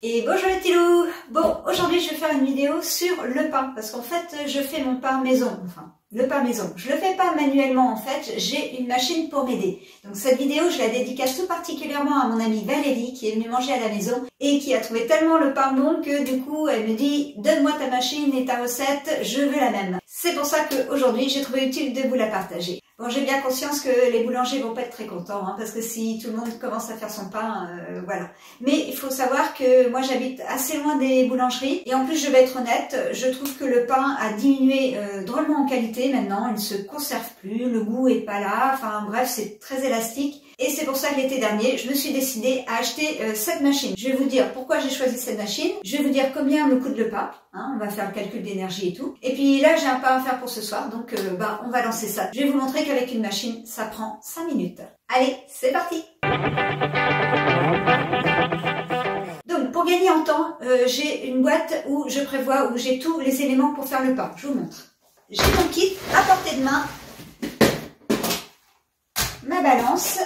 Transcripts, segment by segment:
Et bonjour les petits loups. Bon, aujourd'hui je vais faire une vidéo sur le pain, parce qu'en fait je fais mon pain maison, enfin le pain maison. Je le fais pas manuellement en fait, j'ai une machine pour m'aider. Donc cette vidéo je la dédicace tout particulièrement à mon amie Valérie qui est venue manger à la maison et qui a trouvé tellement le pain bon que du coup elle me dit donne-moi ta machine et ta recette, je veux la même. C'est pour ça qu'aujourd'hui j'ai trouvé utile de vous la partager. Bon, j'ai bien conscience que les boulangers vont pas être très contents, hein, parce que si tout le monde commence à faire son pain, voilà. Mais il faut savoir que moi j'habite assez loin des boulangeries, et en plus je vais être honnête, je trouve que le pain a diminué drôlement en qualité maintenant, il ne se conserve plus, le goût est pas là, enfin bref, c'est très élastique. Et c'est pour ça que l'été dernier, je me suis décidée à acheter cette machine. Je vais vous dire pourquoi j'ai choisi cette machine, je vais vous dire combien me coûte le pain, hein, on va faire le calcul d'énergie et tout. Et puis là, j'ai un pain à faire pour ce soir, donc on va lancer ça. Je vais vous montrer qu'avec une machine, ça prend 5 minutes. Allez, c'est parti! Donc, pour gagner en temps, j'ai une boîte où je prévois, où j'ai tous les éléments pour faire le pain. Je vous montre. J'ai mon kit à portée de main, ma balance,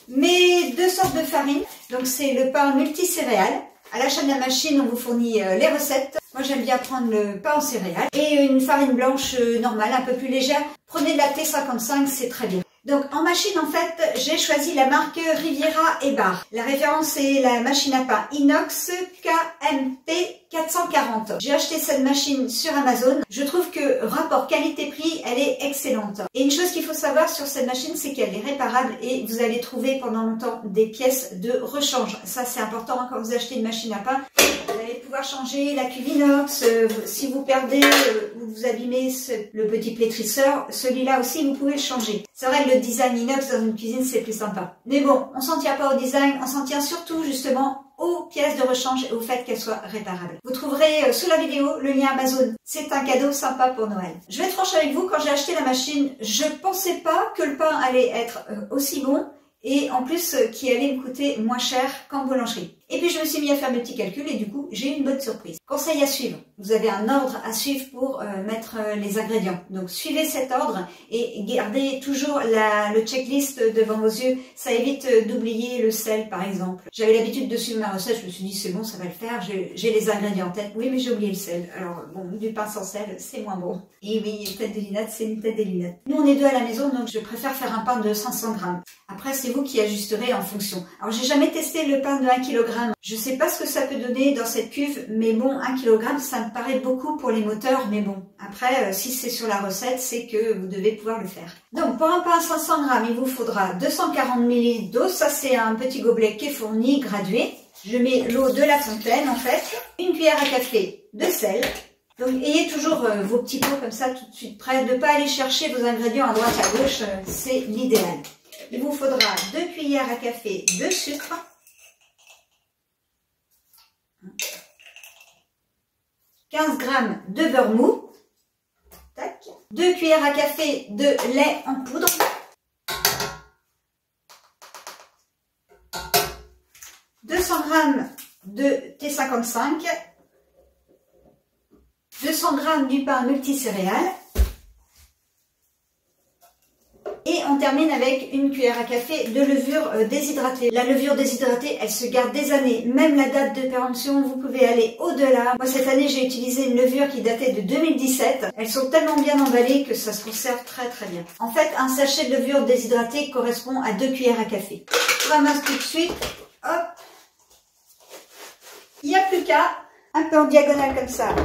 mes deux sortes de farine. Donc c'est le pain multicéréales. À l'achat de la machine, on vous fournit les recettes. Moi j'aime bien prendre le pain en céréales. Et une farine blanche normale, un peu plus légère. Prenez de la T55, c'est très bien. Donc en machine, en fait, j'ai choisi la marque Riviera et Bar. La référence est la machine à pain inox KMP 440. J'ai acheté cette machine sur Amazon. Je trouve que rapport qualité-prix, elle est excellente. Et une chose qu'il faut savoir sur cette machine, c'est qu'elle est réparable et vous allez trouver pendant longtemps des pièces de rechange. Ça, c'est important hein, quand vous achetez une machine à pain. Vous allez pouvoir changer la cuve inox. Si vous perdez ou vous abîmez le petit pétrisseur, celui-là aussi, vous pouvez le changer. C'est vrai que le design inox dans une cuisine, c'est plus sympa. Mais bon, on s'en tient pas au design, on s'en tient surtout justement aux pièces de rechange et au fait qu'elles soient réparables. Vous trouverez sous la vidéo le lien Amazon. C'est un cadeau sympa pour Noël. Je vais être franche avec vous, quand j'ai acheté la machine, je pensais pas que le pain allait être aussi bon et en plus qui allait me coûter moins cher qu'en boulangerie. Et puis je me suis mis à faire mes petits calculs et du coup j'ai eu une bonne surprise. Conseil à suivre. Vous avez un ordre à suivre pour mettre les ingrédients. Donc suivez cet ordre et gardez toujours le checklist devant vos yeux. Ça évite d'oublier le sel par exemple. J'avais l'habitude de suivre ma recette, je me suis dit c'est bon, ça va le faire, j'ai les ingrédients en tête. Oui mais j'ai oublié le sel. Alors bon, du pain sans sel c'est moins bon. Et oui, une tête de lunettes c'est une tête de lunettes. Nous on est deux à la maison donc je préfère faire un pain de 500 grammes. Après c'est vous qui ajusterez en fonction. Alors j'ai jamais testé le pain de 1 kg. Je sais pas ce que ça peut donner dans cette cuve, mais bon, 1 kg, ça me paraît beaucoup pour les moteurs, mais bon. Après, si c'est sur la recette, c'est que vous devez pouvoir le faire. Donc, pour un pain à 500 grammes, il vous faudra 240 ml d'eau. Ça, c'est un petit gobelet qui est fourni, gradué. Je mets l'eau de la fontaine, en fait. Une cuillère à café de sel. Donc, ayez toujours vos petits pots comme ça, tout de suite prêts. Ne pas aller chercher vos ingrédients à droite, à gauche, c'est l'idéal. Il vous faudra 2 cuillères à café de sucre. 15 g de beurre mou, tac. 2 cuillères à café de lait en poudre, 200 g de T55, 200 g du pain multicéréales. Et on termine avec une cuillère à café de levure déshydratée. La levure déshydratée, elle se garde des années. Même la date de péremption, vous pouvez aller au-delà. Moi, cette année, j'ai utilisé une levure qui datait de 2017. Elles sont tellement bien emballées que ça se conserve très très bien. En fait, un sachet de levure déshydratée correspond à 2 cuillères à café. Je ramasse tout de suite. Hop. Il n'y a plus qu'à, un peu en diagonale comme ça,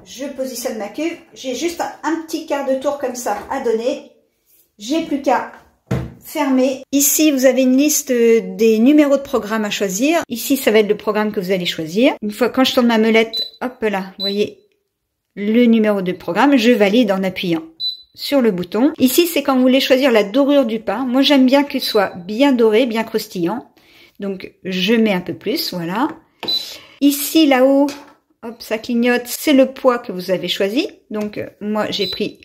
je positionne ma cuve. J'ai juste un petit quart de tour comme ça à donner. J'ai plus qu'à fermer. Ici, vous avez une liste des numéros de programme à choisir. Ici, ça va être le programme que vous allez choisir. Une fois, quand je tourne ma molette, hop là, vous voyez le numéro de programme. Je valide en appuyant sur le bouton. Ici, c'est quand vous voulez choisir la dorure du pain. Moi, j'aime bien qu'il soit bien doré, bien croustillant. Donc, je mets un peu plus, voilà. Ici, là-haut, hop, ça clignote. C'est le poids que vous avez choisi. Donc, moi, j'ai pris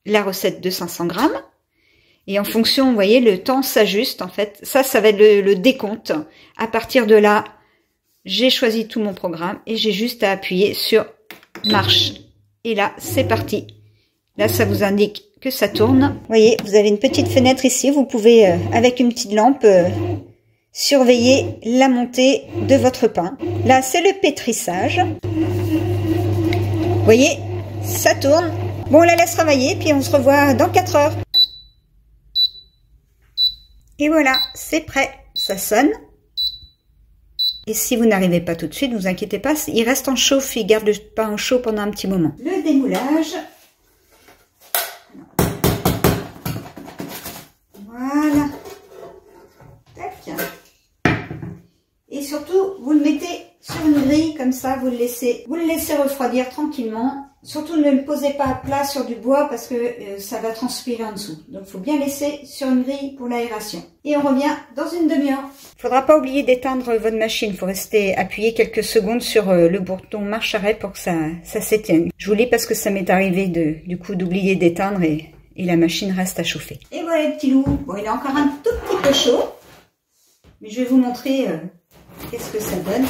la recette de 500 grammes. Et en fonction, vous voyez, le temps s'ajuste en fait. Ça va être le décompte. À partir de là, j'ai choisi tout mon programme et j'ai juste à appuyer sur marche. Et là, c'est parti. Là, ça vous indique que ça tourne. Vous voyez, vous avez une petite fenêtre ici. Vous pouvez, avec une petite lampe, surveiller la montée de votre pain. Là, c'est le pétrissage. Vous voyez, ça tourne. Bon, on la laisse travailler, puis on se revoit dans 4 heures. Et voilà, c'est prêt. Ça sonne. Et si vous n'arrivez pas tout de suite, ne vous inquiétez pas, il reste en chauffe, il garde le pain au chaud pendant un petit moment. Le démoulage. Voilà. Tac. Et surtout, vous le mettez sur une grille, comme ça, vous le laissez refroidir tranquillement. Surtout, ne le posez pas à plat sur du bois parce que ça va transpirer en dessous. Donc, il faut bien laisser sur une grille pour l'aération. Et on revient dans une demi-heure. Il ne faudra pas oublier d'éteindre votre machine. Il faut rester appuyé quelques secondes sur le bouton marche-arrêt pour que ça s'éteigne. Je vous lis parce que ça m'est arrivé du coup d'oublier d'éteindre et la machine reste à chauffer. Et voilà le petit loup. Bon, il est encore un tout petit peu chaud. Mais je vais vous montrer qu'est-ce que ça donne.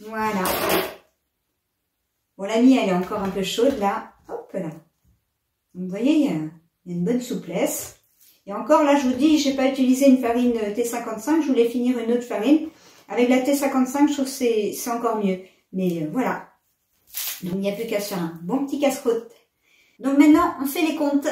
Voilà. Bon, la mie, elle est encore un peu chaude, là. Hop là. Donc, vous voyez, il y a une bonne souplesse. Et encore, là, je vous dis, je n'ai pas utilisé une farine T55. Je voulais finir une autre farine. Avec la T55, je trouve que c'est encore mieux. Mais voilà. Donc, il n'y a plus qu'à se faire un bon petit casse-croûte. Donc, maintenant, on fait les comptes.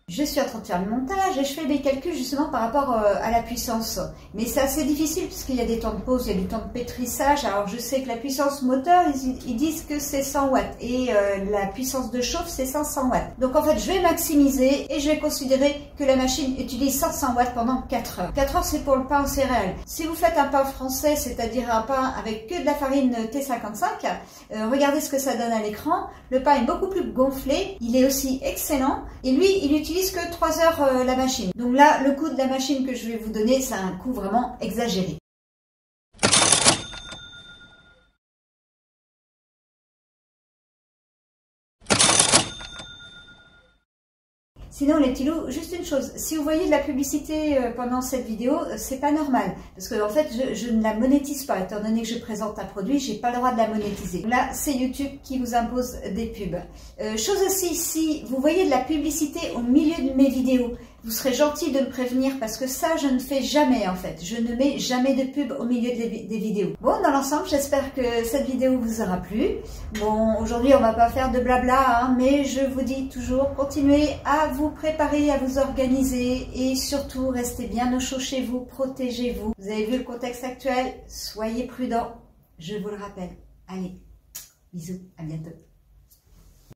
Je suis en train de faire le montage et je fais des calculs justement par rapport à la puissance. Mais c'est assez difficile puisqu'il y a des temps de pause, il y a du temps de pétrissage. Alors je sais que la puissance moteur, ils disent que c'est 100 watts et la puissance de chauffe, c'est 500 watts. Donc en fait, je vais maximiser et je vais considérer que la machine utilise 500 watts pendant 4 heures. 4 heures, c'est pour le pain en céréales. Si vous faites un pain français, c'est-à-dire un pain avec que de la farine T55, regardez ce que ça donne à l'écran. Le pain est beaucoup plus gonflé, il est aussi excellent et lui, il utilise que 3 heures la machine. Donc là, le coût de la machine que je vais vous donner, c'est un coût vraiment exagéré. Sinon les petits loups, juste une chose, si vous voyez de la publicité pendant cette vidéo, c'est pas normal. Parce que en fait, je ne la monétise pas. Étant donné que je présente un produit, j'ai pas le droit de la monétiser. Là, c'est YouTube qui vous impose des pubs. Chose aussi, si vous voyez de la publicité au milieu de mes vidéos, vous serez gentil de me prévenir parce que ça, je ne fais jamais en fait. Je ne mets jamais de pub au milieu des vidéos. Bon, dans l'ensemble, j'espère que cette vidéo vous aura plu. Bon, aujourd'hui, on va pas faire de blabla, hein, mais je vous dis toujours, continuez à vous préparer, à vous organiser et surtout, restez bien au chaud chez vous, protégez-vous. Vous avez vu le contexte actuel, soyez prudents, je vous le rappelle. Allez, bisous, à bientôt.